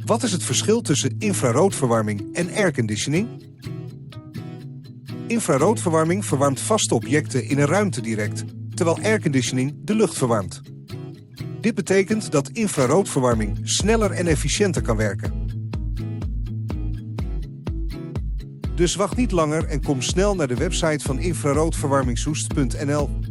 Wat is het verschil tussen infraroodverwarming en airconditioning? Infraroodverwarming verwarmt vaste objecten in een ruimte direct, terwijl airconditioning de lucht verwarmt. Dit betekent dat infraroodverwarming sneller en efficiënter kan werken. Dus wacht niet langer en kom snel naar de website van infraroodverwarmingsoest.nl.